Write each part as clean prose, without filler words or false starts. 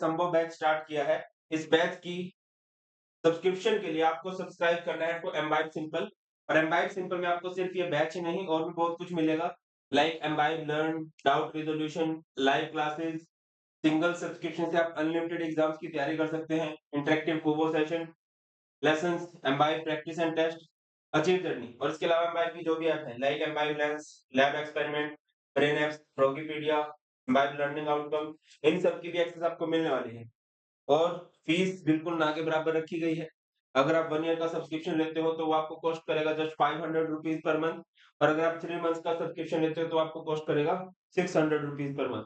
संभव batch start किया है। इस बैच की सब्सक्रिप्शन के लिए आपको सब्सक्राइब करना है टू एम्बाइब सिंपल, और एम्बाइब सिंपल में आपको सिर्फ ये बैच ही नहीं और भी बहुत कुछ मिलेगा, like Embibe learn, doubt resolution, live classes, single subscription से आप अनलिमिटेड एग्जाम्स की तैयारी कर सकते हैं, interactive Coobo session, lessons, Embibe practice and test, achieve journey, और इसके अलावा एम्बाइब की जो भी ऐप है like Embibe lens, lab experiment, brain apps, Froggipedia, Embibe learning outcome, इन सब की भी एक्सेस आपको मिलने वाली है। और फीस बिल्कुल ना के बराबर रखी गई है। अगर आप 1 ईयर का सब्सक्रिप्शन लेते हो तो वो आपको कॉस्ट करेगा जस्ट 500 रुपीज पर मंथ, और अगर आप 3 मंथ्स का सब्सक्रिप्शन लेते हो तो आपको कॉस्ट करेगा 600 rupees per month.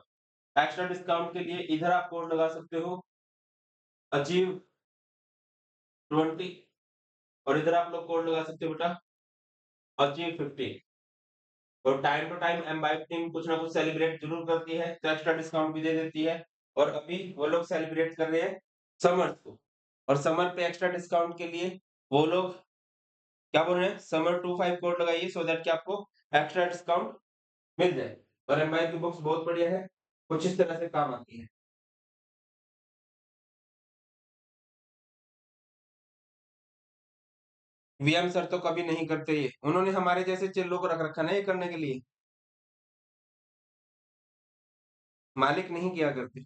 Extra discount के लिए इधर आप कोड लगा सकते हो अचीव 20, और इधर आप लोग कोड लगा सकते हो बेटा अचीव 50। और time to time Embibe team कुछ ना कुछ सेलिब्रेट जरूर करती है तो एक्स्ट्रा डिस्काउंट भी दे देती है, और अभी वो लोग सेलिब्रेट कर रहे हैं समर्स को, और समर पे एक्स्ट्रा डिस्काउंट के लिए वो लोग क्या बोल रहे हैं, समर 25 कोड लगाइए सो दैट कि आपको एक्स्ट्रा डिस्काउंट मिल जाए। और एमआई की बुक्स बहुत बढ़िया है, कुछ इस तरह से काम आती है। वीएम सर तो कभी नहीं करते, ये उन्होंने हमारे जैसे चिल्लों को रख रखा ना ये करने के लिए, मालिक नहीं किया करते।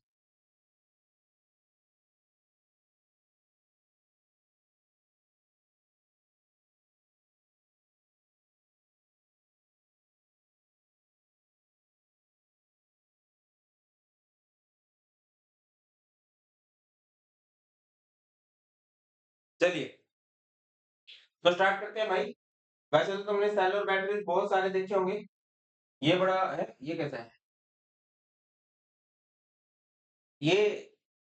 चलिए तो स्टार्ट करते हैं भाई। वैसे तो तुमने सेल और बैटरी बहुत सारे देखे होंगे, ये बड़ा है, ये कैसा है, ये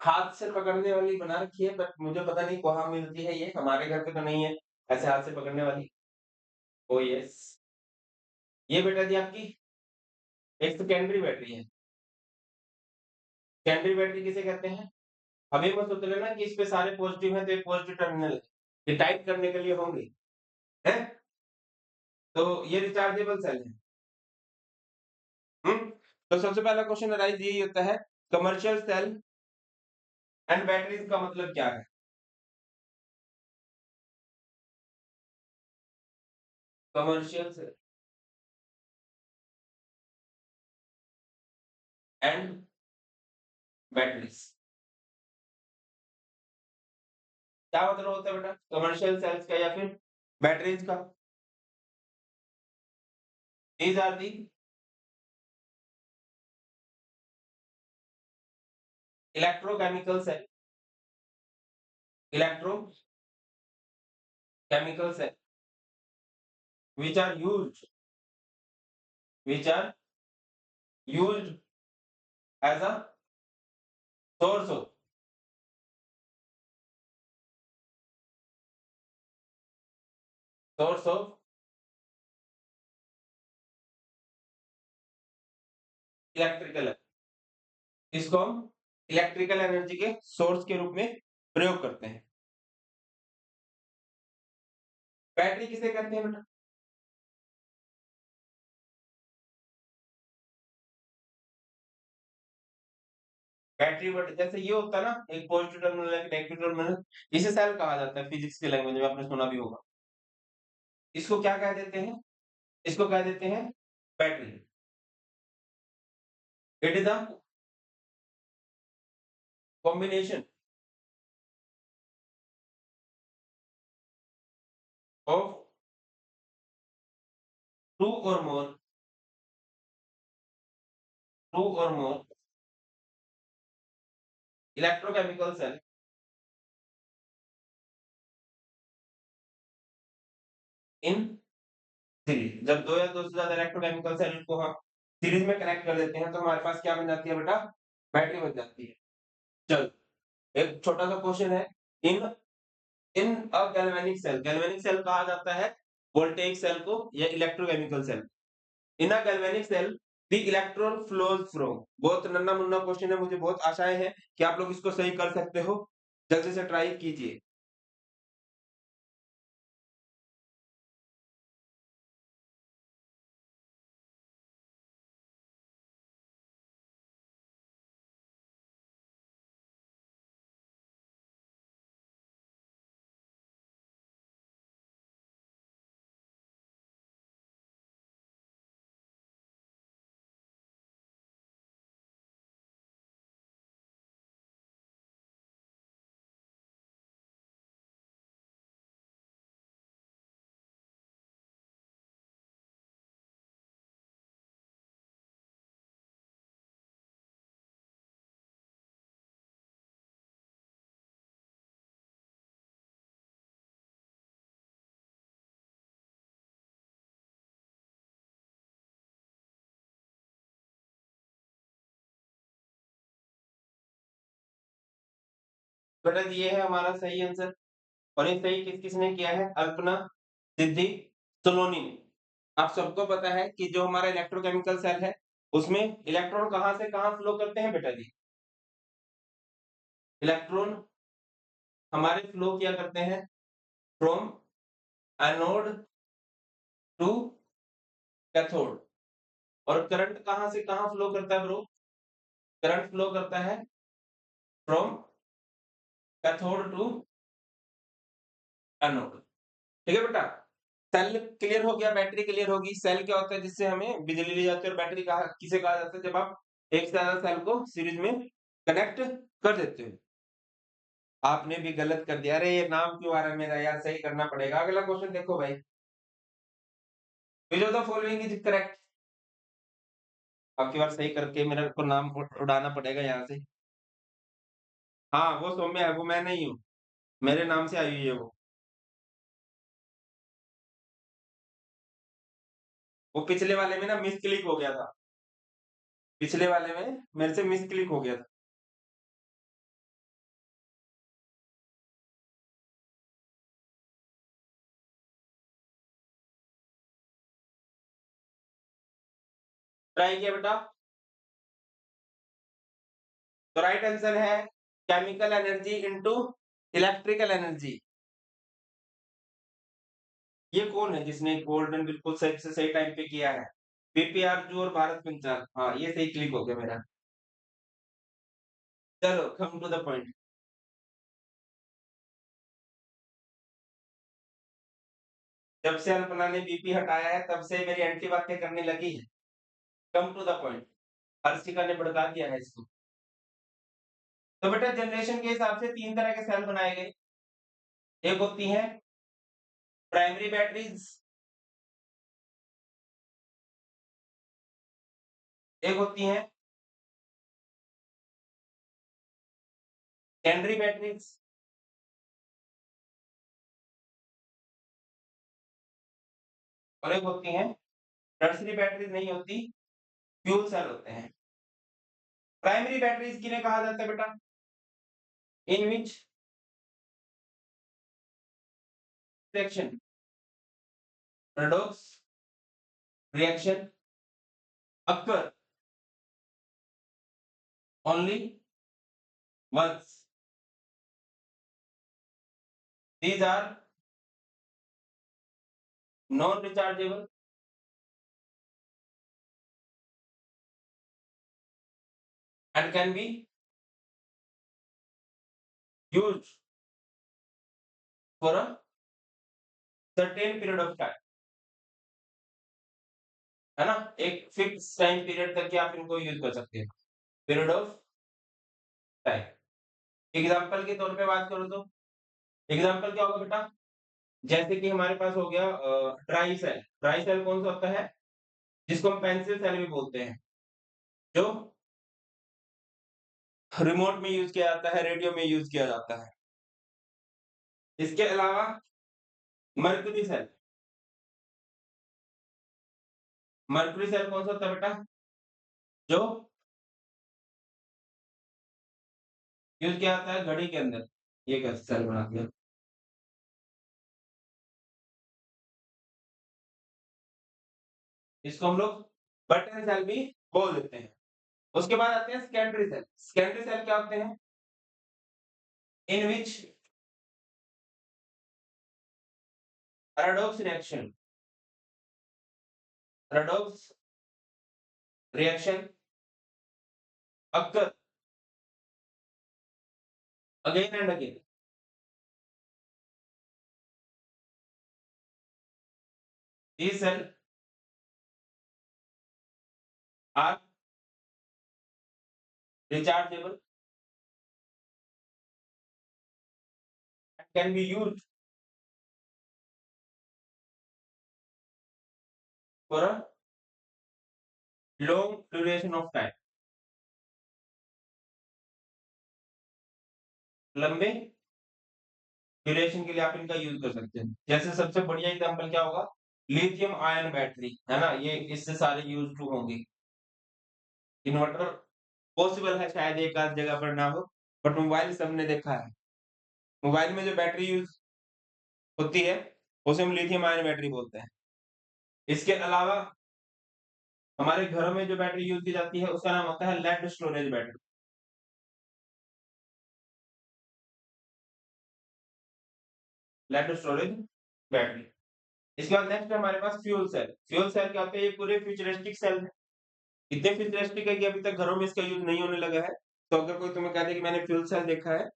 हाथ से पकड़ने वाली बना रखी है, बट मुझे पता नहीं कहाँ मिलती है, ये हमारे घर पे तो नहीं है ऐसे हाथ से पकड़ने वाली। ओ यस, ये बेटा जी आपकी एक सेकेंडरी बैटरी है। सेकेंडरी बैटरी किसे कहते हैं, अभी मत सोच लेना कि इस पे सारे पॉजिटिव हैं तो एक पॉजिटिव टर्मिनल है, ये टाइप करने के लिए होंगे हैं। तो ये रिचार्जेबल सेल है। तो सबसे पहला क्वेश्चन अराइज यही होता है, कमर्शियल सेल एंड बैटरीज का मतलब क्या है। कमर्शियल सेल एंड बैटरीज क्या मतलब होता है बेटा, कमर्शियल सेल्स का या फिर बैटरीज का। These are the electrochemical cell, electrochemical cell which are used, which are used as a source of, source of electrical, इसको हम इलेक्ट्रिकल एनर्जी के सोर्स के रूप में प्रयोग करते हैं। बैटरी किसे कहते हैं बेटा, बैटरी बट जैसे ये होता है ना, एक पॉजिटिव टर्मिनल एक नेगेटिव टर्मिनल, इसे सेल कहा जाता है फिजिक्स के लैंग्वेज में, आपने सुना भी होगा। इसको क्या कह देते हैं, इसको कह देते हैं battery. It is a combination of two or more, two or more electrochemical cell in series. जब दो या दो से ज्यादा इलेक्ट्रोकेमिकल सेल को हम सीरीज में कनेक्ट कर देते हैं तो हमारे पास क्या बन जाती है बेटा, बैटरी बन जाती है। चल एक छोटा सा क्वेश्चन है, in in a galvanic cell, galvanic cell कहा जाता है वोल्टेइक सेल को या electrochemical cell. In a galvanic cell the electron flows from, बहुत नन्ना मुन्ना क्वेश्चन है, मुझे बहुत आशाएं हैं कि आप लोग इसको सही कर सकते हो, जल्दी से ट्राई कीजिए। बेटा ये है हमारा सही आंसर। और ये सही किसने किया है? अल्पना सिद्धि सोलोनी ने। आप सबको पता है कि जो हमारा इलेक्ट्रोकेमिकल सेल है, उसमें इलेक्ट्रॉन कहाँ से कहाँ फ्लो करते हैं बेटा जी? इलेक्ट्रॉन हमारे फ्लो किया करते हैं फ्रॉम एनोड टू कैथोड। और करंट कहाँ से कहाँ फ्लो करता है ब्रो? करंट फ्लो करता है फ्रॉम कैथोड टू एनोड। ठीक है बेटा। सेल क्लियर हो गया, बैटरी क्लियर होगी। सेल क्या होता है जिससे हमें बिजली ली जाती है, और बैटरी कहा किसे कहा जाता है? जब आप एक से ज्यादा सेल को सीरीज में कनेक्ट कर देते हो। आपने भी गलत कर दिया। अरे ये नाम क्यों आ रहा है मेरा यार, सही करना पड़ेगा। अगला क्वेश्चन देखो भाई। Which of the following is correct? आपकी बार सही करके मेरे को नाम उड़ाना पड़ेगा यहाँ से। हाँ वो सौम्य है, वो मैं नहीं हूँ। मेरे नाम से आई हुई है वो। वो पिछले वाले में ना मिस क्लिक हो गया था। पिछले वाले में मेरे से मिस क्लिक हो गया था। ट्राई किया बेटा। तो राइट आंसर है chemical energy into electrical energy. ये कौन है जिसने गोल्डन बिल्कुल सही से सही टाइम पे किया है? पीपीआर जू और भारत पंचाल। हाँ ये सही क्लिक हो गया मेरा। चलो कम टू द पॉइंट। जब से अल्पना ने बीपी हटाया है तब से मेरी एंटी बातें करने लगी है। Come to the point. Harshika ने भड़का दिया है इसको। तो बेटा जनरेशन के हिसाब से तीन तरह के सेल बनाए गए। एक होती है प्राइमरी बैटरीज, एक होती है सेकेंडरी बैटरीज, और एक होती है टर्सरी बैटरीज नहीं होती, फ्यूल सेल होते हैं। प्राइमरी बैटरीज किन्हें कहा जाता है बेटा? In which reaction redox reaction occur only once. These are non-rechargeable and can be used for a certain period of time. है ना? एक फिक्स टाइम पीरियड तक के आप इनको यूज कर सकते हैं। Period of time. एग्जाम्पल के तौर पे बात करो तो एग्जाम्पल क्या होगा बेटा? जैसे कि हमारे पास हो गया ट्राई सेल। ट्राई सेल कौन सा होता है? जिसको हम पेंसिल सेल भी बोलते हैं, जो रिमोट में यूज किया जाता है, रेडियो में यूज किया जाता है। इसके अलावा मर्क्यूरी सेल। मर्क्यूरी सेल कौन सा होता है बेटा? जो यूज किया जाता है घड़ी के अंदर। ये कैसे सेल बना दिया? इसको हम लोग बटन सेल भी बोल देते हैं। उसके बाद आते हैं सेकेंडरी सेल। सेकेंडरी सेल क्या होते हैं? In which redox reaction redox reaction occur again and again. These cells are rechargeable and can be used for a long duration of time. लंबे ड्यूरेशन के लिए आप इनका यूज कर सकते हैं। जैसे सबसे बढ़िया एग्जांपल क्या होगा? लिथियम आयन बैटरी, है ना? ये इससे सारे यूज टू होंगे। इन्वर्टर पॉसिबल है शायद एक आध जगह पर ना हो, बट मोबाइल सबने देखा है। मोबाइल में जो बैटरी यूज़ होती है, उसे हम लिथियम आयन बैटरी बोलते हैं। इसके अलावा हमारे घरों में जो बैटरी यूज़ की जाती है, उसका नाम होता है lead storage battery. Lead storage battery. इसके बाद नेक्स्ट है हमारे पास फ्यूल सेल। फ्यूल सेल क्या होते हैं? ये पूरे फ्यूचरिस्टिक सेल हैं। इतने फ्यूचरिस्टिक है कि अभी तक घरों में इसका यूज़ नहीं होने लगा है। तो अगर कोई तुम्हें कह दे कि मैंने फ्यूल सेल देखा है,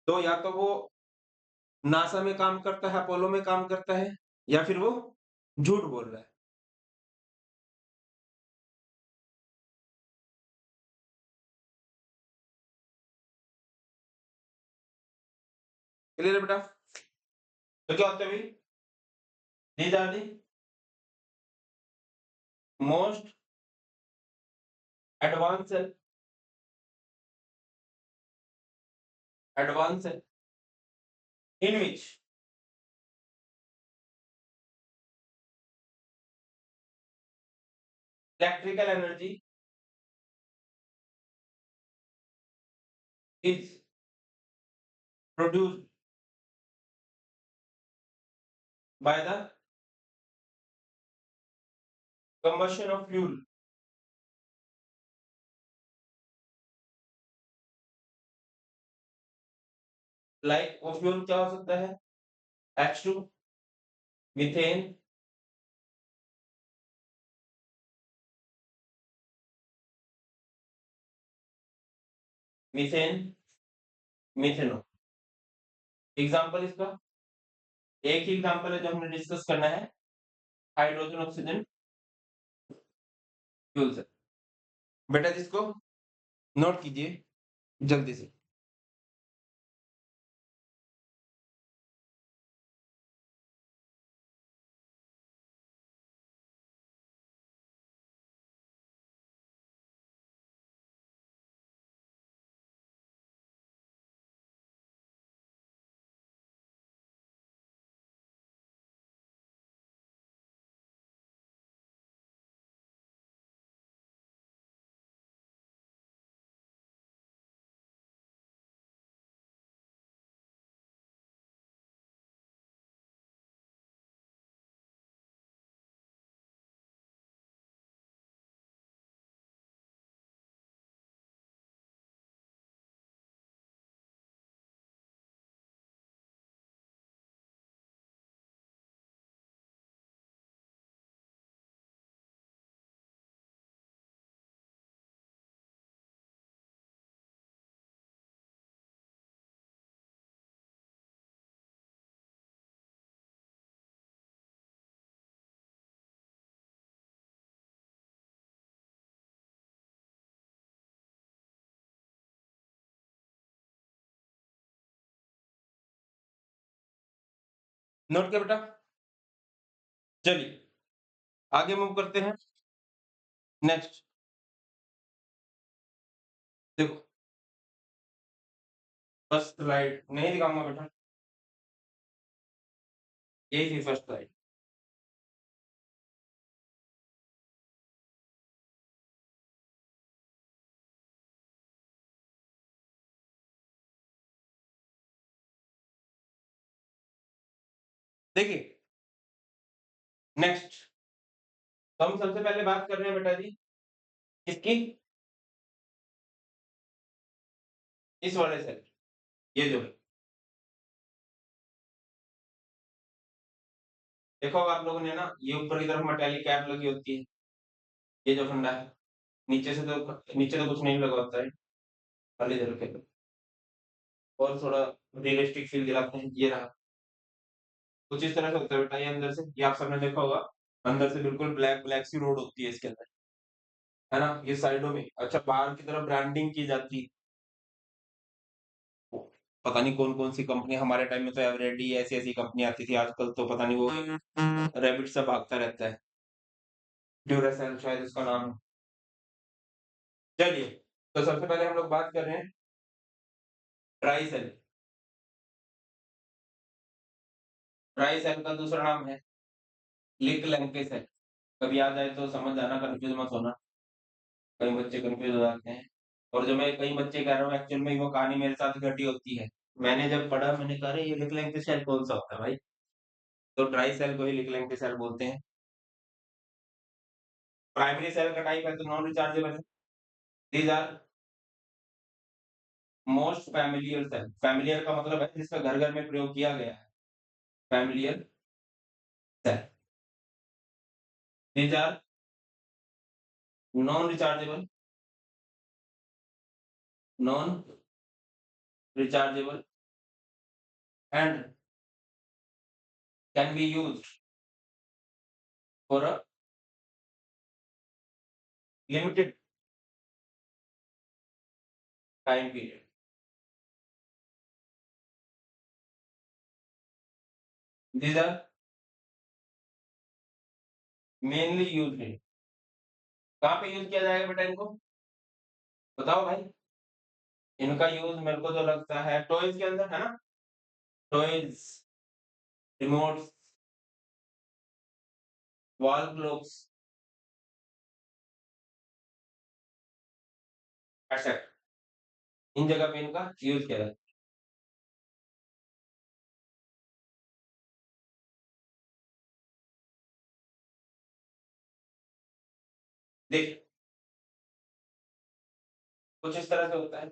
तो या तो वो नासा में काम करता है, अपोलो में काम करता है, या फिर वो झूठ बोल रहा है। क्लियर है बेटा? तो क्या होता है भाई? These are the most advance advance in which electrical energy is produced by the combustion of fuel। Like वो फ्यूल क्या हो सकता है? H2, methane, methane, methanol. Example इसका एक ही एग्जांपल है जो हमने डिस्कस करना है, हाइड्रोजन ऑक्सीजन फ्यूल सेल। बेटा जिसको नोट कीजिए जल्दी से। नोट किया बेटा? चलिए आगे मूव करते हैं। नेक्स्ट देखो, फर्स्ट स्लाइड नहीं दिखाऊंगा बेटा, यही थी फर्स्ट स्लाइड। देखिए नेक्स्ट, तो हम सबसे पहले बात कर रहे हैं बेटा जी इसकी, इस वाले सेल, ये जो है देखो आप लोगों ने ना, ये ऊपर की तरफ मेटालिक कैप लगी होती है, ये जो फंडा है, नीचे तो कुछ नहीं लगा होता है, खाली इधर के और थोड़ा रियलिस्टिक फील दिलाते हैं, ये रहा। कुछ इस तरह से होता है बेटा, ये अंदर से, ये आप सबने देखा होगा, अंदर से बिल्कुल ब्लैक ब्लैक सी रोड होती है इसके अंदर, है ना? ये साइडों में, अच्छा बाहर की तरफ ब्रांडिंग की जाती है। पता नहीं कौन कौन सी कंपनी, हमारे टाइम में तो एवरेडी ऐसी ऐसी कंपनी आती थी, आजकल तो पता नहीं वो रैबिट सा भागता रहता है, ड्यूरासेल शायद उसका नाम है। चलिए, तो सबसे पहले हम लोग बात कर रहे हैं ट्राई सेल। ट्राई सेल का दूसरा नाम है लिंक लैंके सेल। कभी याद आए तो समझ जाना, कंफ्यूज मत होना, कई बच्चे कंफ्यूज हो जाते हैं। और जो मैं कई बच्चे कह रहा हूँ, एक्चुअल में वो कहानी मेरे साथ घटी होती है। मैंने जब पढ़ा मैंने कहा अरे ये लिंक लेंथ सेल कौन-सा होता है भाई? तो ड्राई सेल को ही लिंक लेंथ सेल बोलते हैं। प्राइमरी सेल का टाइप है तो नॉन रिचार्जेबल है। These are most familial cell. Familial का मतलब है जिसका घर-घर में प्रयोग किया गया है। Familial cell. These are non rechargeable non rechargeable and can be used for a limited time period. These are mainly used in कहाँ पे यूज़ किया जाएगा बेटा इनको? बताओ भाई। इनका यूज़ मेरे को तो लगता है टॉयज़ के अंदर, है ना? Toys, remotes, wall clocks, etcetera इन जगह पे इनका यूज़ किया जाता है। देखिए, कुछ इस तरह से होता है।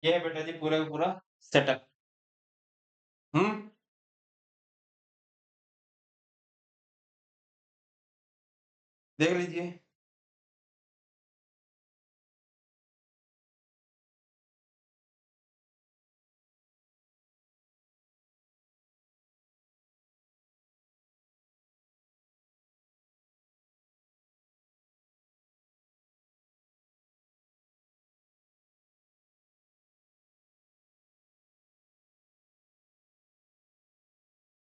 ये है बेटा जी पूरा का पूरा सेटअप। हुँ? देख लीजिए।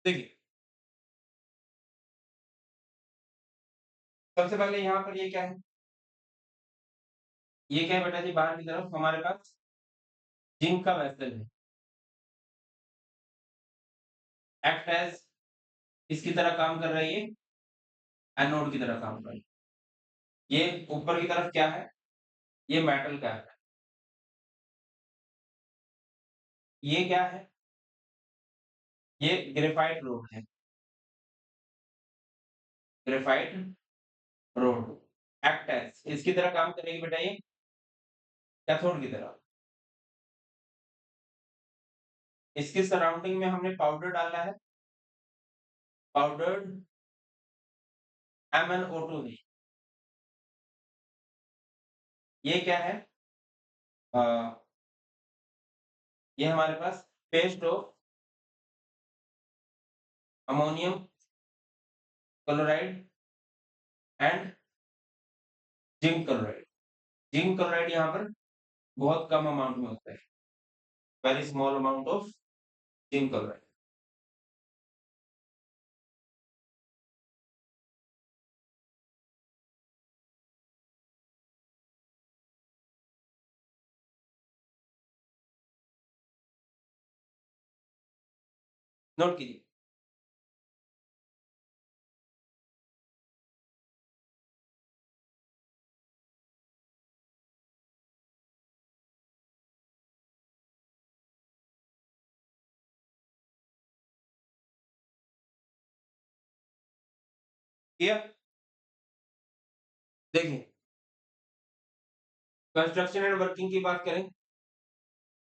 देखिए, सबसे पहले यहाँ पर ये क्या है? ये क्या है बेटा जी? बाहर की तरफ हमारे पास जिंक का वेसल है। एक्ट एज़ किसकी तरह काम कर रहा है ये? एनोड की तरह काम कर रहा है। ये ऊपर की तरफ क्या है? ये मेटल का है। ये क्या है? ये ग्रेफाइट रोड है। ग्रेफाइट रोड एक्ट एज़ किसकी तरह काम करेगी बेटा ये? कैथोड की तरह। इसके सराउंडिंग में हमने पाउडर डाला है। पाउडर्ड MnO2 है। ये क्या है? अ, ये हमारे पास paste of ammonium chloride and zinc chloride. Zinc chloride यहाँ पर बहुत कम अमाउंट में होता है। Very small amount of zinc chloride. Note कीजिए। किया? देखिए, कंस्ट्रक्शन एंड वर्किंग की बात करें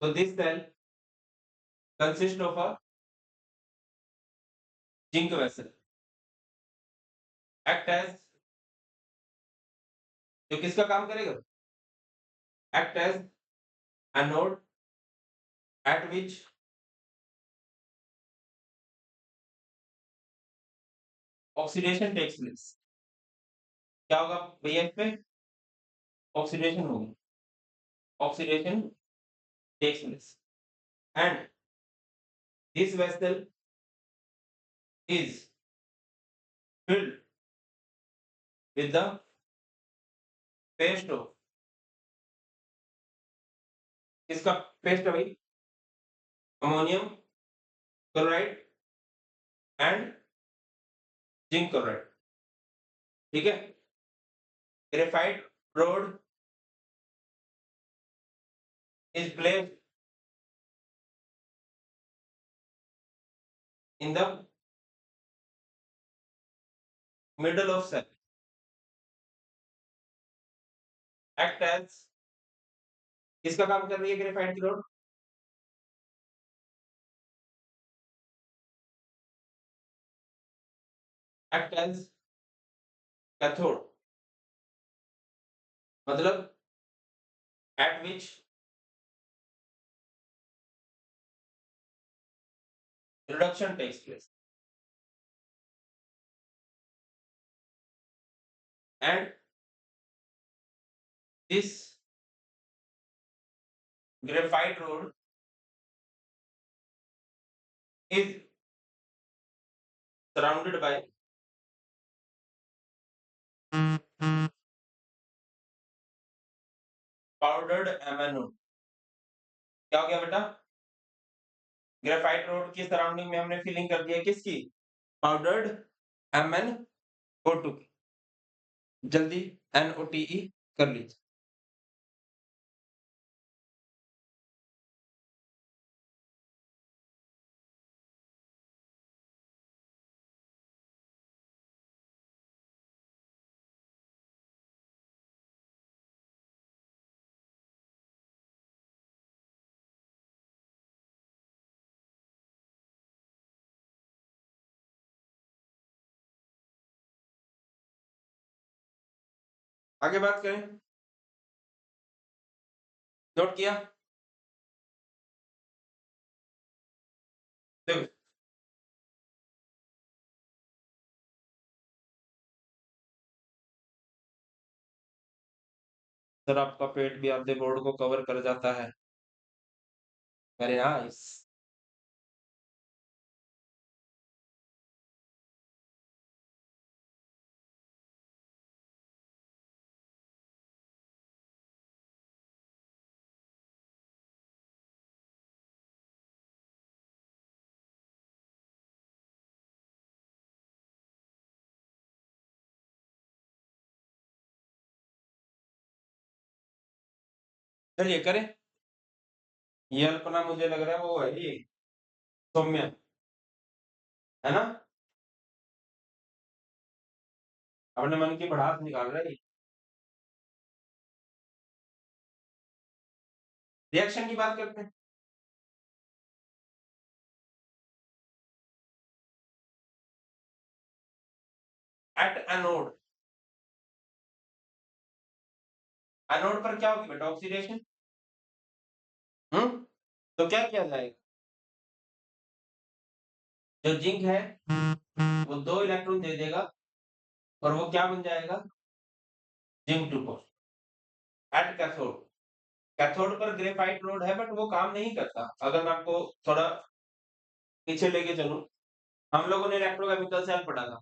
तो this cell consist of a zinc vessel act as जो किसका काम करेगा? Act as anode at which oxidation takes place. क्या होगा भैया इसमें? ऑक्सीडेशन होगी। Oxidation takes place and this vessel is filled with the paste of किसका पेस्ट है भाई? Ammonium chloride and zinc chloride. ठीक है? Graphite rod is placed in the middle of cell act as किसका काम कर रही है ग्रेफाइट की रोड? act as cathode मतलब at which reduction takes place and this graphite rod is surrounded by powdered MnO। क्या हो गया बेटा? ग्रेफाइट रोड की सराउंडिंग में हमने फिलिंग कर दिया किसकी? पाउडर्ड MnO2 की। जल्दी NOTE कर लीजिए। आगे बात करें, नोट किया? देखो, सर आपका पेट भी आधे बोर्ड को कवर कर जाता है। Very nice. चलिए करें। ये अल्पना मुझे लग रहा है वो है ये सौम्या, है ना? अपने मन की भड़ास निकाल रहा है ये। रिएक्शन की बात करते हैं। एट एनोड, एनोड पर क्या होगी बेटा? ऑक्सीडेशन। तो क्या किया जाएगा? जो जिंक है वो 2 इलेक्ट्रॉन दे देगा और वो क्या बन जाएगा? Zinc two at cathode. Cathode पर ग्रेफाइट रोड है बट वो काम नहीं करता। अगर मैं आपको थोड़ा पीछे लेके चलूं, हम लोगों ने इलेक्ट्रोकेमिकल सेल पढ़ा था,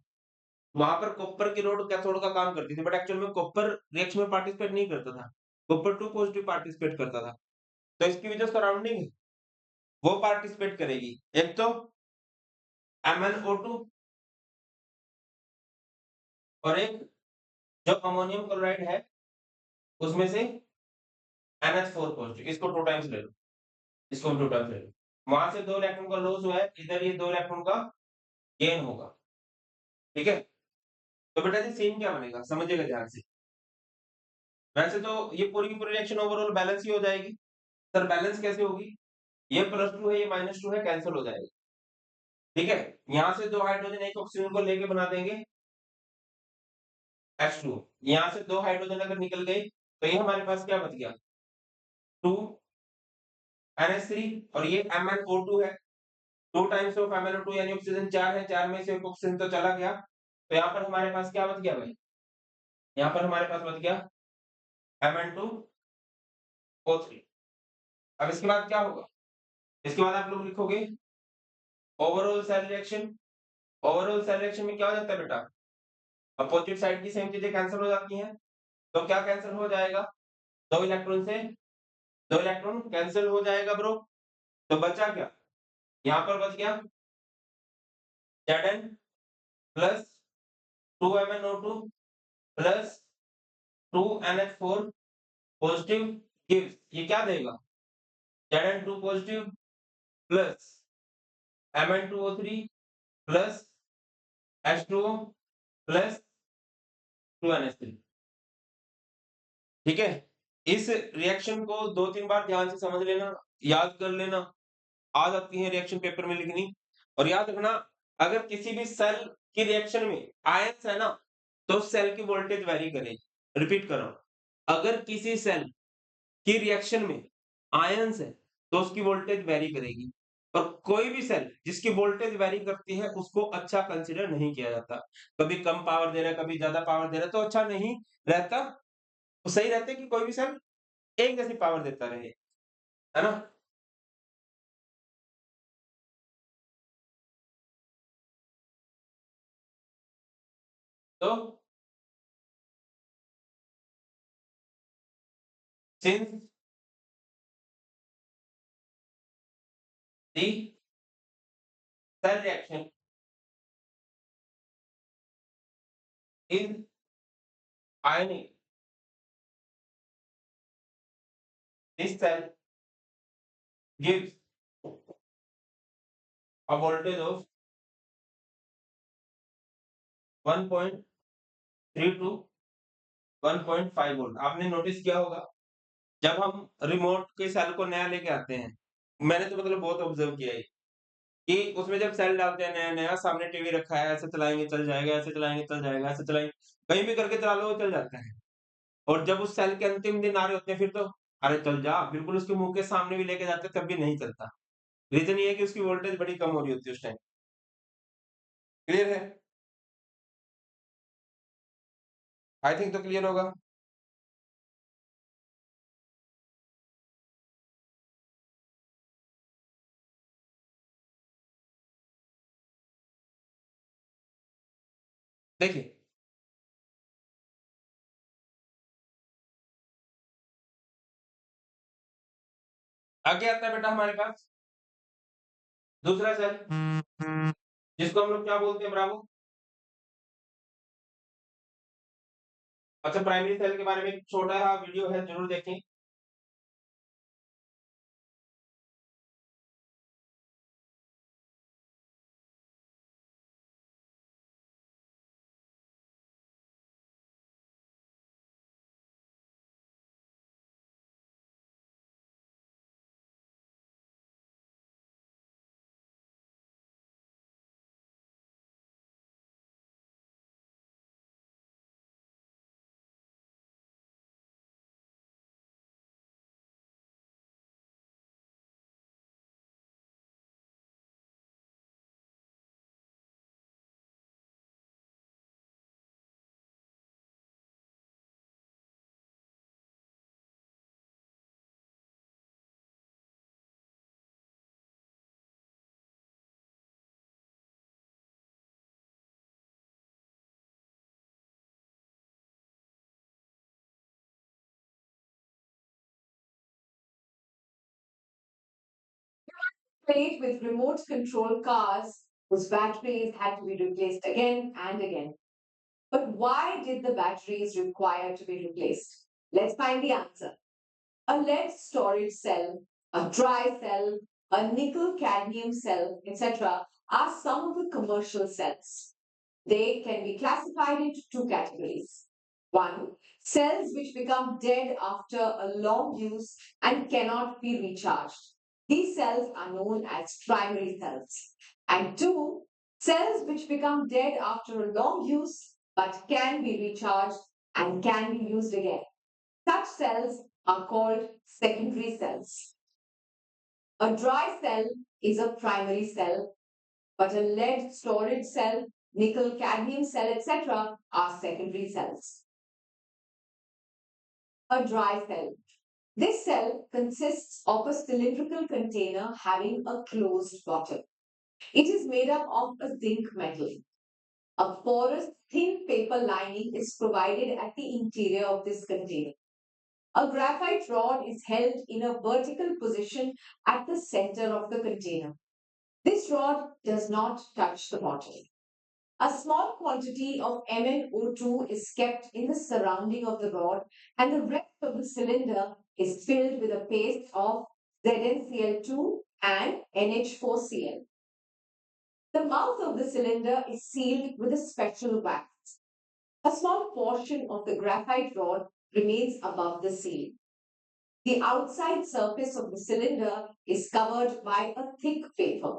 वहां पर कॉपर की रोड कैथोड का काम करती थी बट एक्चुअल में कॉपर रिएक्शन में पार्टिसिपेट नहीं करता था। कॉपर टू पॉजिटिव पार्टिसिपेट करता था। तो इसकी भी जो सराउंडिंग है वो पार्टिसिपेट करेगी। एक तो MnO2 और एक जो अमोनियम क्लोराइड है उसमें से NH4 पॉजिटिव। इसको 2 टाइम्स ले लो, इसको 2 टाइम्स ले लो। वहां से 2 इलेक्ट्रॉन का लॉस हुआ है, इधर ये 2 इलेक्ट्रॉन का गेन होगा। ठीक है? तो बेटा जी सीन क्या बनेगा समझिएगा ध्यान से। वैसे तो ये पूरी की पूरी रिएक्शन ओवरऑल बैलेंस ही हो जाएगी। सर बैलेंस कैसे होगी? ये +2 है, ये -2 है, कैंसिल हो जाएगा। ठीक है? यहाँ से 2 हाइड्रोजन एक ऑक्सीजन को लेके बना देंगे H2। यहाँ से 2 हाइड्रोजन अगर निकल गए तो ये हमारे पास क्या बच गया? 2 NH3 और ये MnO2 है। 2 टाइम्स ऑफ MnO2 यानी ऑक्सीजन 4 है, 4 में से एक ऑक्सीजन तो चला गया। तो यहाँ पर हमारे पास क्या बच गया भाई? यहाँ पर हमारे पास बच गया Mn2O3। अब इसके बाद क्या होगा? इसके बाद आप लोग लिखोगे overall cell reaction. Overall cell reaction में क्या हो जाता है बेटा? अपोजिट साइड की सेम चीजें कैंसिल हो जाती हैं। तो क्या कैंसिल हो जाएगा? 2 इलेक्ट्रॉन से 2 इलेक्ट्रॉन कैंसिल हो जाएगा ब्रो। तो बचा क्या? यहाँ पर बच गया Zn plus 2MnO2 plus 2NH4 positive gives ये क्या देगा? Zn2 positive plus Mn2O3 plus H2O plus 2NH3। ठीक है? इस रिएक्शन को 2-3 बार ध्यान से समझ लेना, याद कर लेना। आ जाती है रिएक्शन पेपर में लिखनी। और याद रखना, अगर किसी भी सेल की रिएक्शन में आयंस है ना, तो सेल की वोल्टेज वेरी करेगी। रिपीट कर रहा हूं, अगर किसी सेल की रिएक्शन में आयंस है तो उसकी वोल्टेज वेरी करेगी। और कोई भी सेल जिसकी वोल्टेज वेरी करती है उसको अच्छा कंसीडर नहीं किया जाता। कभी कम पावर दे रहा है, कभी ज्यादा पावर दे रहा है, तो अच्छा नहीं रहता। तो सही रहता है कि कोई भी सेल एक जैसी पावर देता रहे, है ना? तो since the cell reaction is ionic, this cell gives a voltage of 1.3 to 1.5 volt. आपने नोटिस किया होगा जब हम रिमोट के सेल को नया लेके आते हैं, मैंने तो मतलब बहुत ऑब्जर्व किया है कि उसमें जब सेल डालते हैं नया नया, सामने टीवी रखा है, ऐसे चलाएंगे चल जाएगा, ऐसे चलाएंगे चल जाएगा, ऐसे चलाएंगे, कहीं भी करके चला लो वो चल जाता है। और जब उस सेल के अंतिम दिन आ रहे होते हैं फिर तो अरे चल जा, बिल्कुल उसके मुँह के सामने भी लेके जाते हैं तब भी नहीं चलता। रीज़न ये है कि उसकी वोल्टेज बड़ी कम हो रही होती है उस टाइम। क्लियर है? आई थिंक तो क्लियर होगा। देखिए, आगे आता है बेटा हमारे पास दूसरा सेल, जिसको हम लोग क्या बोलते हैं ब्रावो? अच्छा प्राइमरी सेल के बारे में एक छोटा-सा वीडियो है, ज़रूर देखें। Played with remote control cars whose batteries had to be replaced again and again. But why did the batteries require to be replaced? Let's find the answer. A lead storage cell, a dry cell, a nickel cadmium cell, etc., are some of the commercial cells. They can be classified into two categories. One, cells which become dead after a long use and cannot be recharged. These cells are known as primary cells. And two, cells which become dead after a long use but can be recharged and can be used again. Such cells are called secondary cells. A dry cell is a primary cell, but a lead storage cell, nickel cadmium cell, etc., are secondary cells. A dry cell. This cell consists of a cylindrical container having a closed bottom. It is made up of a zinc metal. A porous, thin paper lining is provided at the interior of this container. A graphite rod is held in a vertical position at the center of the container. This rod does not touch the bottom. A small quantity of MnO2 is kept in the surrounding of the rod, and the rest of the cylinder is filled with a paste of ZnCl2 and NH4Cl. The mouth of the cylinder is sealed with a special wax. A small portion of the graphite rod remains above the seal. The outside surface of the cylinder is covered by a thick paper.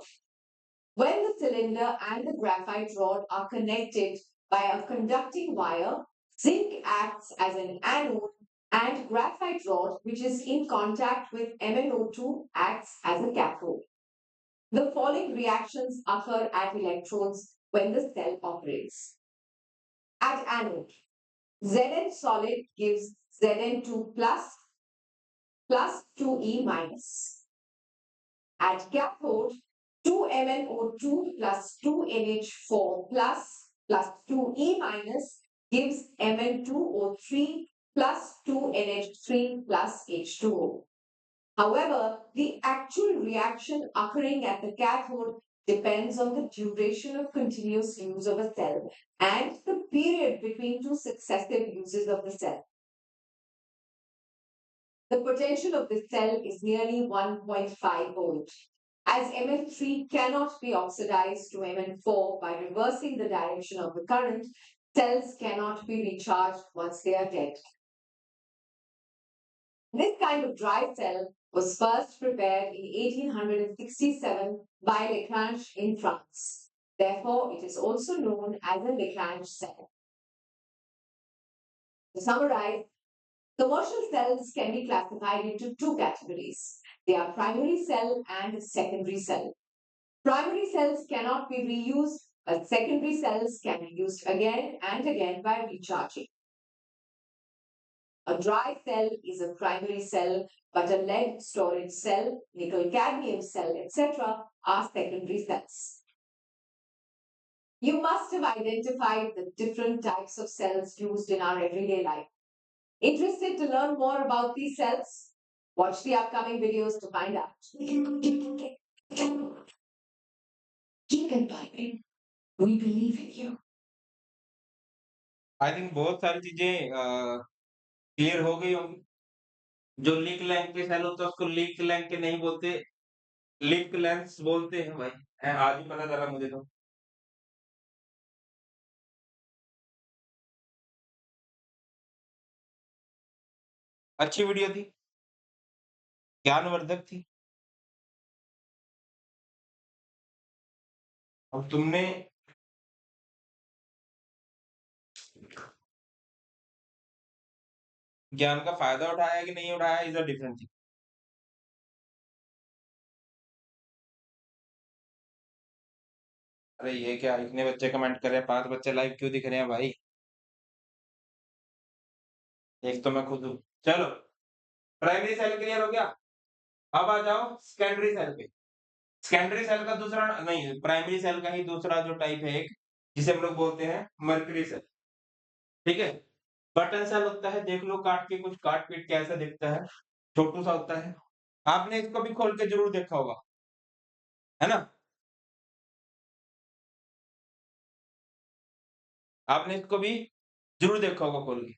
When the cylinder and the graphite rod are connected by a conducting wire, zinc acts as an anode and graphite rod, which is in contact with MnO2, acts as a cathode. The following reactions occur at electrodes when the cell operates. At anode, Zn solid gives Zn2 plus 2E minus. At cathode, 2MnO2 plus 2NH4 plus 2E minus gives Mn2O3 plus 2NH3 plus H2O. However, the actual reaction occurring at the cathode depends on the duration of continuous use of a cell and the period between two successive uses of the cell. The potential of the cell is nearly 1.5 volt. As Mn3 cannot be oxidized to Mn4 by reversing the direction of the current, cells cannot be recharged once they are dead. This kind of dry cell was first prepared in 1867 by Leclanche in France. Therefore, it is also known as a Leclanche cell. To summarize, Commercial cells can be classified into two categories. They are primary cell and secondary cell. Primary cells cannot be reused, but secondary cells can be used again and again by recharging. A dry cell is a primary cell, but a lead storage cell, nickel cadmium cell, etc., are secondary cells. You must have identified the different types of cells used in our everyday life. Interested to learn more about these cells? Watch the upcoming videos to find out. Keep imbibing. We believe in you. I think बहुत सारी चीज़ें clear हो गई होंगी। जो leak लैंक के cell होते हैं उसको लीक लैंक के नहीं बोलते, लीक लेंस बोलते हैं भाई। आज ही पता चला मुझे तो। अच्छी वीडियो थी, ज्ञानवर्धक थी। अब तुमने ज्ञान का फ़ायदा उठाया कि नहीं उठाया इज़ अ डिफरेंट थिंग। अरे ये क्या इतने बच्चे कमेंट कर रहे हैं, 5 बच्चे लाइव क्यों दिख रहे हैं भाई? एक तो मैं खुद हूँ। चलो, प्राइमरी सेल क्लियर हो गया। अब आ जाओ सेकेंडरी सेल पे। सेकेंडरी सेल का दूसरा नहीं, प्राइमरी सेल का ही दूसरा जो टाइप है एक, जिसे हम लोग बोलते हैं मर्करी सेल। ठीक है? बटन सेल होता है, देख लो काट के, कुछ काट-पीट के ऐसा दिखता है, छोटू सा होता है। आपने इसको भी खोल के ज़रूर देखा होगा, है ना? आपने इसको भी ज़रूर देखा होगा खोल के।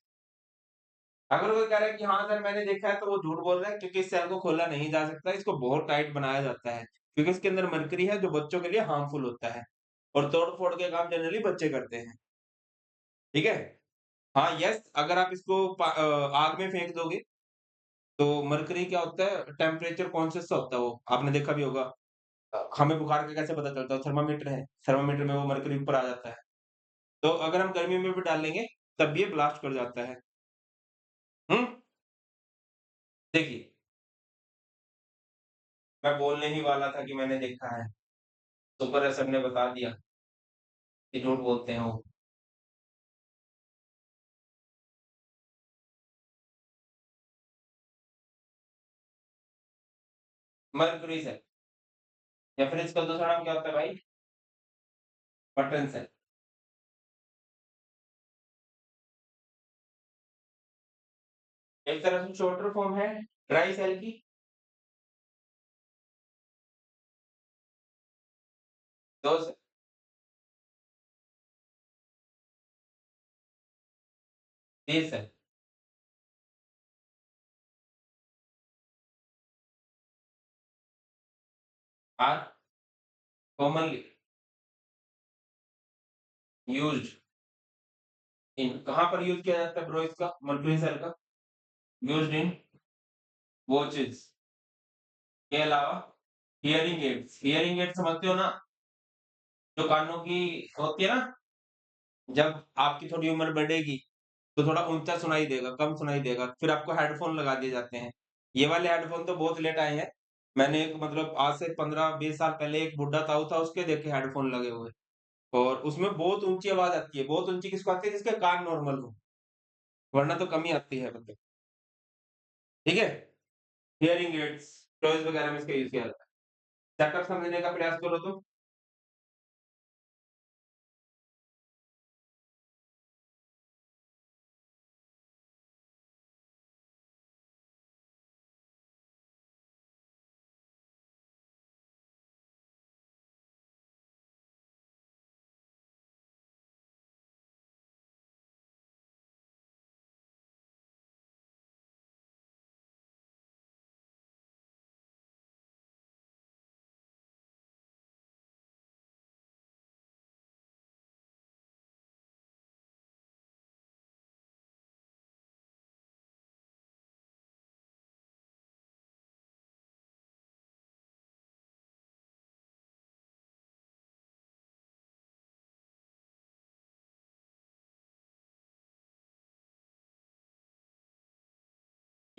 अगर कोई कह रहा है कि हाँ सर मैंने देखा है, तो वो झूठ बोल रहा है, क्योंकि इस सेल को खोला नहीं जा सकता, इसको बहुत टाइट बनाया जाता है, क्योंकि इसके अंदर मरकरी है जो बच्चों के लिए हार्मफुल होता है और तोड़-फोड़ के काम जनरली बच्चे करते हैं। ठीक है? हाँ, यस, अगर आप इसको आग में फेंक दोगे, तो मरकरी क्या होता है, टेम्परेचर कॉन्शियस सा होता है वो, आपने देखा भी होगा। हमें बुखार का कैसे पता चलता है? थर्मामीटर है, थर्मामीटर में वो मरकरी ऊपर आ जाता है। तो अगर हम गर्मी में भी डालेंगे, तब भी ये ब्लास्ट कर जाता है। हुँ? देखिए, मैं बोलने ही वाला था कि मैंने देखा है, सुपर सर ने बता दिया कि झूठ बोलते हैं वो। मरकरी सेल या फिर इसका दूसरा नाम क्या होता है भाई? Button cell. एक तरह से शॉर्टर फॉर्म है ड्राई सेल की। 2 से 30 cell. Are commonly used in, कहाँ पर यूज़ किया जाता है ब्रो इसका मरकरी सेल का? यूज्ड इन वॉचेस के अलावा हियरिंग एड्स। हियरिंग एड्स समझते हो ना? जो कानों की होती है ना, जब आपकी थोड़ी उम्र बढ़ेगी, तो थोड़ा ऊँचा सुनाई देगा, कम सुनाई देगा, फिर आपको हेडफ़ोन लगा दिए जाते हैं। ये वाले हेडफ़ोन तो बहुत लेट आए हैं। मैंने एक मतलब आज से 15-20 साल पहले एक बुड्ढा ताऊ था, उसके देखे हेडफ़ोन लगे हुए और उसमें बहुत ऊँची आवाज़ आती है। बहुत ऊँची किसको आती है? जिसके कान नॉर्मल हो, वरना तो कम ही आती है मतलब। ठीक है? हियरिंग एड्स, टॉयज़ वगैरह में इसका यूज़ किया जाता है। सेटअप समझने का प्रयास करो तो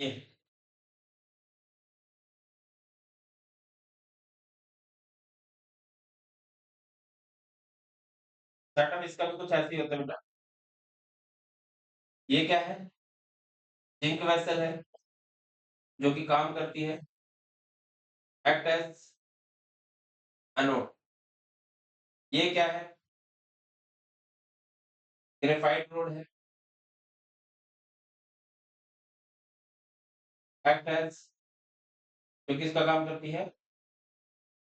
ये सेटअप इसका भी कुछ ऐसे ही होता है बेटा। ये क्या है? जिंक वेसल है, जो कि काम करती है एक्ट एज एनोड। ये क्या है? ग्रेफाइट रोड है, एक्ट एज, जो कि इसका काम करती है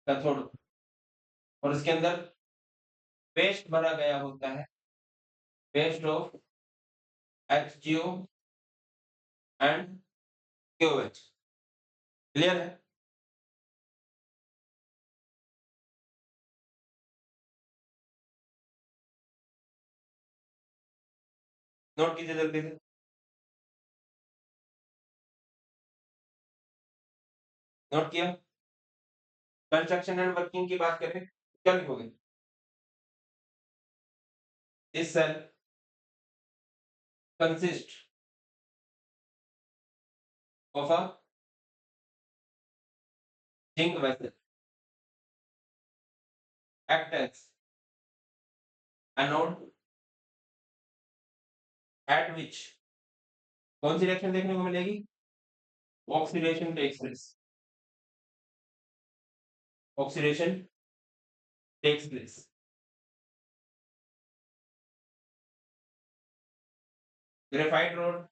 कैथोड। और इसके अंदर पेस्ट भरा गया होता है, paste of HgO and KOH। Clear है? नोट कीजिए जल्दी से। नोट किया? कंस्ट्रक्शन एंड वर्किंग की बात करें, क्या लिखोगे? इस cell consist of a zinc vessel act as anode at which कौन सी रिएक्शन देखने को मिलेगी? Oxidation takes place. Oxidation takes place. Graphite rod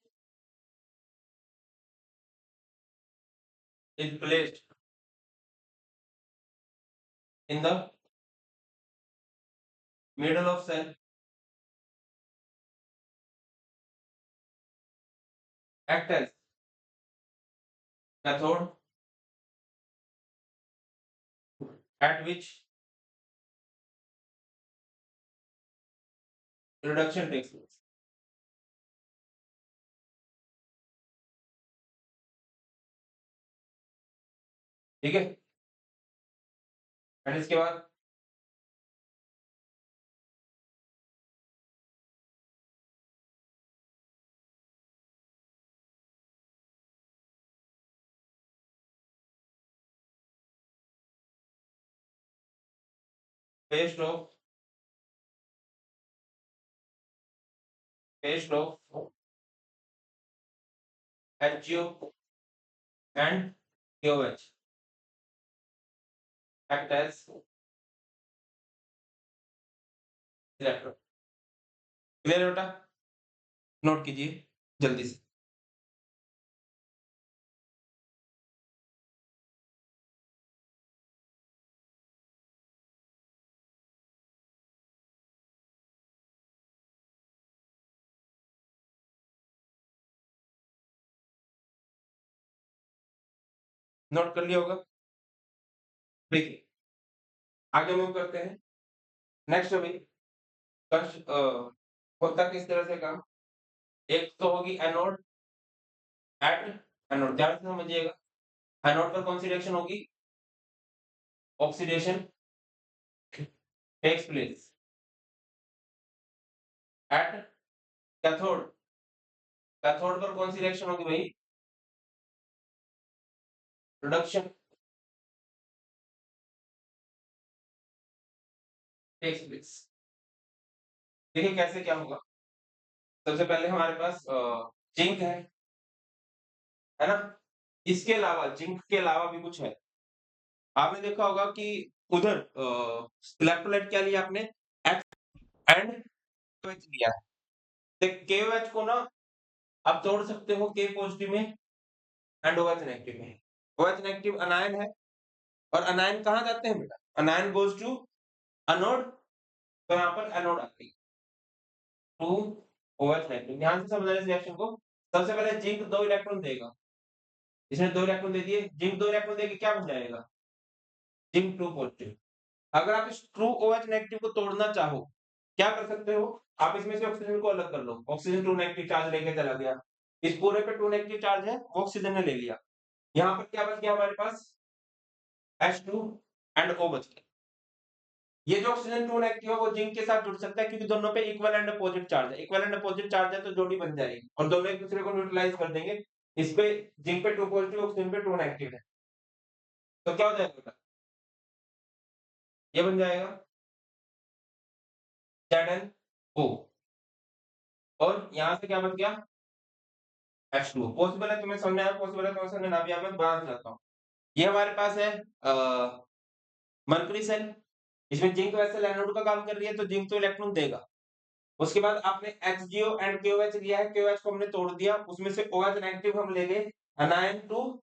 is placed in the middle of cell, act as cathode at which reduction takes place। ठीक है? And इसके बाद paste of HgO and KOH act as electrode। Clear है बेटा? Note कीजिए जल्दी से। Note कर लिया होगा? देखिए, आगे मूव करते हैं। नेक्स्ट अभी होता किस तरह से काम? एक तो होगी एनोड एट एनोड, ध्यान से समझिएगा। एनोड पर कौन सी रिएक्शन होगी? Oxidation takes place at cathode. Cathode पर कौन सी रिएक्शन होगी भाई? Reduction takes place. देखिए कैसे क्या होगा। सबसे पहले हमारे पास जिंक है ना? इसके अलावा जिंक के अलावा भी कुछ है। आपने देखा होगा कि उधर इलेक्ट्रोलाइट क्या लिया आपने? X एंड KOH लिया है। तो KOH को ना आप तोड़ सकते हो K पॉजिटिव में एंड OH नेगेटिव में। OH नेगेटिव अनायन है और अनायन कहाँ जाते हैं बेटा? अनायन गोज टू एनोड, तो यहाँ पर एनोड आ गई टू OH नेगेटिव। ध्यान से समझना इस रिएक्शन को। सबसे पहले जिंक 2 इलेक्ट्रॉन देगा। इसने 2 इलेक्ट्रॉन दे दिए। जिंक 2 इलेक्ट्रॉन देके क्या बन जाएगा? Zinc 2 positive. अगर आप इस ट्रू OH नेगेटिव को तोड़ना चाहो, क्या कर सकते हो? आप इसमें से ऑक्सीजन को अलग कर लो। ऑक्सीजन 2 नेगेटिव चार्ज लेके चला गया। इस पूरे पे 2 नेगेटिव चार्ज है, वो ऑक्सीजन ने ले लिया। यहाँ पर क्या बच गया हमारे पास? H2 एंड O बच गया। ये जो ऑक्सीजन 2 नेगेटिव है वो जिंक के साथ जुड़ सकता है क्योंकि दोनों पे इक्वल एंड अपोजिट चार्ज है। इक्वल एंड अपोजिट चार्ज है तो जोड़ी बन जाएगी और दोनों एक दूसरे को न्यूट्रलाइज कर देंगे। इस पे जिंक पे 2 पॉजिटिव, ऑक्सीजन पे 2 नेगेटिव है। तो क्या हो जाएगा बेटा? ये बन जाएगा ZnO और यहाँ से क्या बच गया? H2O। पॉसिबल है तुम्हें समझ में आया, पॉसिबल है तुम्हें समझ में ना भी आया, मैं दोबारा समझाता हूँ। ये हमारे पास है मरकरी सेल, इसमें जिंक वैसे एनोड का काम कर रही है, तो जिंक तो इलेक्ट्रॉन देगा। उसके बाद आपने HgO एंड KOH लिया है, KOH को हमने तोड़ दिया, उसमें से OH नेगेटिव हम ले गए, अनायन टू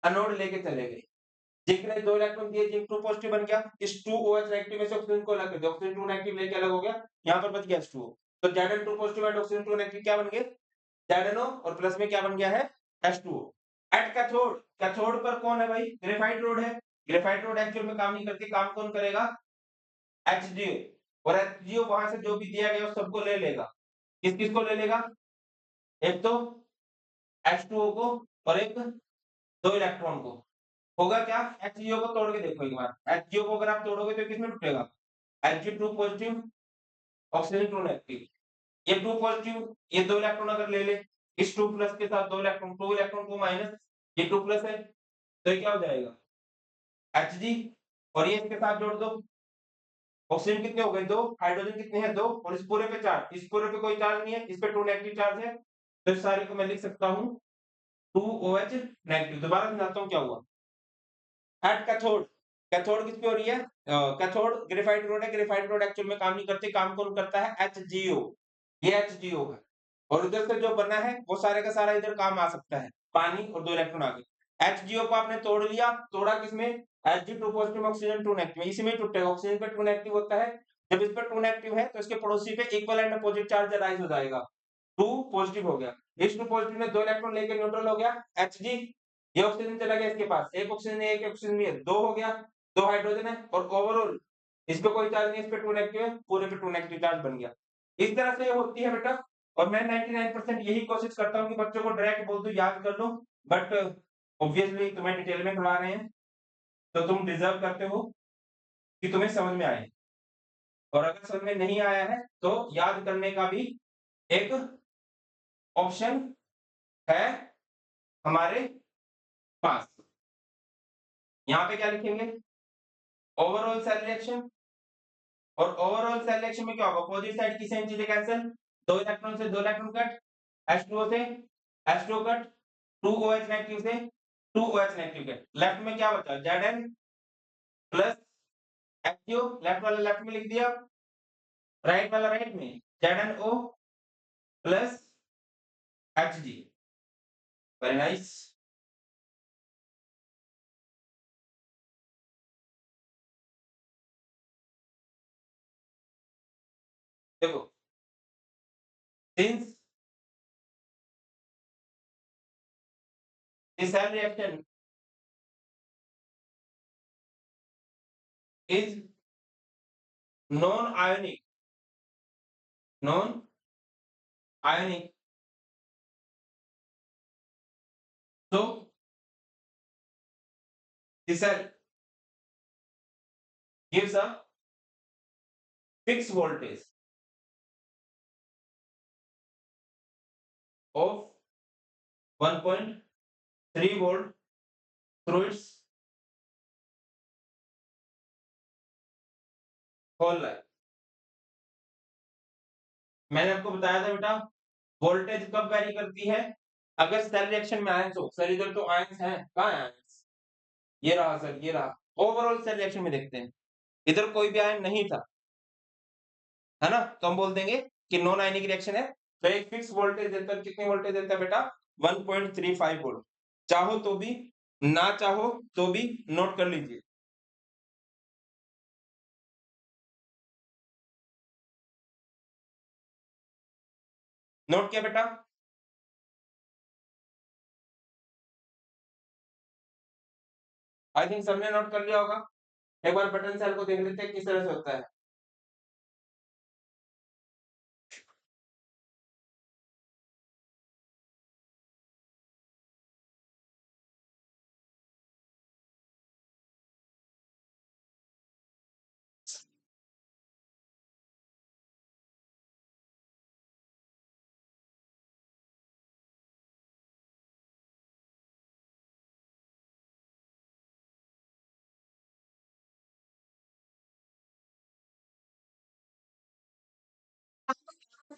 एनोड लेके चले गए। जिंक ने 2 इलेक्ट्रॉन दिए, जिंक 2 पॉजिटिव बन गया, इस 2 OH नेगेटिव में से ऑक्सीजन को अलग कर दिया, ऑक्सीजन 2 नेगेटिव लेके अलग हो गया, यहाँ पर बच गया H2O। तो Zn2 positive and oxygen 2 negative क्या बन गए? ZnO और प्लस में क्या बन गया है? H2O। एट कैथोड, कैथोड पर कौन है भाई? ग्रेफाइट रोड है। ग्रेफाइट रोड एक्चुअल में काम नहीं करती, काम कौन करेगा? HgO। और HgO वहां से जो भी दिया गया उस सबको ले लेगा। किस किस को ले लेगा? एक तो H2O को और एक 2 इलेक्ट्रॉन को। होगा क्या? HgO को तोड़ के देखो एक बार। HgO को अगर आप तोड़ोगे तो किसमें टूटेगा? Hg2 positive, oxygen 2 negative. ये 2 पॉजिटिव, ये 2 इलेक्ट्रॉन अगर ले ले, इस 2 प्लस के साथ 2 इलेक्ट्रॉन, 2 इलेक्ट्रॉन को माइनस, ये 2 प्लस है, तो ये क्या हो जाएगा? Hg और ये इसके साथ जोड़ दो, ऑक्सीजन कितने हो गए? 2, हाइड्रोजन कितने हैं? 2 और इस पूरे पे चार्ज, इस पूरे पे कोई चार्ज नहीं है, इस पे 2 नेगेटिव चार्ज है, तो इस सारे को मैं लिख सकता हूँ 2OH नेगेटिव। दोबारा समझाता हूँ क्या हुआ। एट कैथोड, कैथोड किस पे हो रही है? कैथोड ग्रेफाइट रोड है, ग्रेफाइट रोड एक्चुअल में काम नहीं करती, काम कौन करता है? HgO। ये HgO है और उधर से जो बना है वो सारे का सारा इधर काम आ सकता है, पानी और 2 इलेक्ट्रॉन आ गए। HgO को आपने तोड़ लिया, तोड़ा किसमें? Hg2 पॉजिटिव, ऑक्सीजन 2 नेगेटिव, इसी में ही टूटेगा। ऑक्सीजन पे 2 नेगेटिव होता है, जब इस पर 2 नेगेटिव है तो इसके पड़ोसी पे equal and opposite charge arise हो जाएगा, 2 पॉजिटिव हो गया। इस 2 पॉजिटिव में 2 इलेक्ट्रॉन लेके न्यूट्रल हो गया Hg, ये ऑक्सीजन चला गया इसके पास, एक ऑक्सीजन है, एक ऑक्सीजन नहीं है, 2 हो गया, 2 हाइड्रोजन है और ओवरऑल इस पे कोई चार्ज नहीं, इस पे 2 नेगेटिव है, पूरे पे 2 नेगेटिव चार्ज बन गया। इस तरह से ये होती है बेटा, और मैं 99% यही कोशिश करता हूँ कि बच्चों को डायरेक्ट बोल दूं याद कर लो, बट ऑब्वियसली तुम्हें डिटेल में पढ़ा रहे हैं, तो तुम डिजर्व करते हो कि तुम्हें समझ में आए, और अगर समझ में नहीं आया है तो याद करने का भी एक ऑप्शन है हमारे पास। यहाँ पे क्या लिखेंगे? ओवरऑल सेल रिएक्शन, और ओवरऑल सेल रिएक्शन में क्या होगा? अपोजिट साइड की सेम चीजें कैंसिल, 2 इलेक्ट्रॉन से 2 इलेक्ट्रॉन कट, H2O से H2O कट, 2OH नेगेटिव से 2OH नेगेटिव कट, लेफ्ट में क्या बचा? Zn प्लस HgO, लेफ्ट वाला लेफ्ट में लिख दिया, राइट वाला राइट में, ZnO plus Hg। Very nice. देखो, since the cell reaction is non-ionic, non-ionic, so the cell gives a fixed voltage of 1.3 volt through its whole life। मैंने आपको बताया था बेटा, वोल्टेज कब वैरी करती है? अगर सेल रिएक्शन में आयंस हो। सर इधर तो आयंस हैं, कहाँ है आयंस? ये रहा सर, ये रहा। ओवरऑल सेल रिएक्शन में देखते हैं, इधर कोई भी आयन नहीं था, है ना, तो हम बोल देंगे कि नॉन आयनिक रिएक्शन है। तो एक फिक्स वोल्टेज देता है, कितनी वोल्टेज देता है बेटा? 1.35 वोल्ट। चाहो तो भी, ना चाहो तो भी नोट कर लीजिए। नोट किया बेटा? आई थिंक सबने नोट कर लिया होगा। एक बार बटन सेल को देख लेते हैं किस तरह से होता है।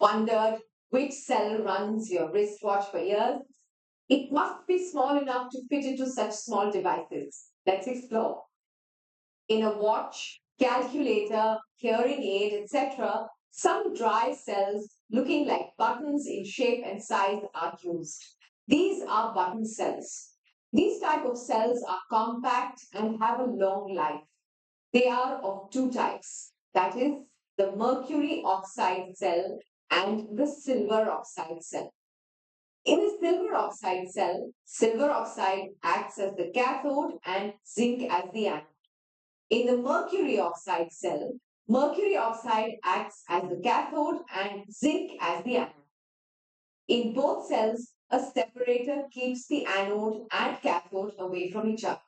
wondered which cell runs your wristwatch for years? It must be small enough to fit into such small devices. Let's explore. In a watch, calculator, hearing aid, etc., some dry cells looking like buttons in shape and size are used. These are button cells. These type of cells are compact and have a long life. They are of two types, that is, the mercury oxide cell and the silver oxide cell. In a silver oxide cell, silver oxide acts as the cathode and zinc as the anode. In the mercury oxide cell, mercury oxide acts as the cathode and zinc as the anode. In both cells, a separator keeps the anode and cathode away from each other.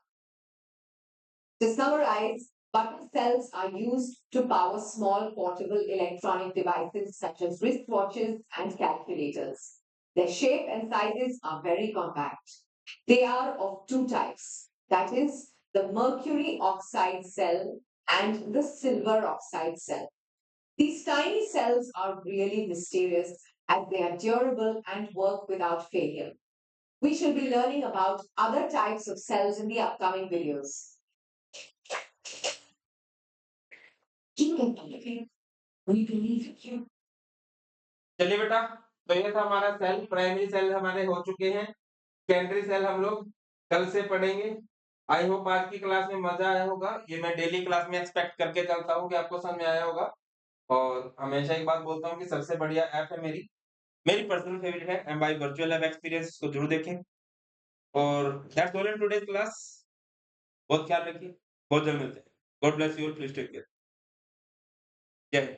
To summarize, button cells are used to power small portable electronic devices such as wristwatches and calculators. Their shape and sizes are very compact. They are of two types, that is, the mercury oxide cell and the silver oxide cell. These tiny cells are really mysterious as they are durable and work without failure. We shall be learning about other types of cells in the upcoming videos. You can believe it. We believe in you. चलिए बेटा, तो ये था हमारा cell. Primary cell हमारे हो चुके हैं। सेकेंडरी सेल हम लोग कल से पढ़ेंगे। आई होप आज की क्लास में मजा आया होगा। ये मैं डेली क्लास में एक्सपेक्ट करके चलता हूँ कि आपको समझ में आया होगा। और हमेशा एक बात बोलता हूँ कि सबसे बढ़िया ऐप है मेरी पर्सनल फेवरेट है एमवाई वर्चुअल लैब एक्सपीरियंस, इसको जरूर देखें। और that's all in today's class. बहुत ख्याल रखिए, बहुत जल्द मिलते हैं। God bless you, please take care. जय हिंद।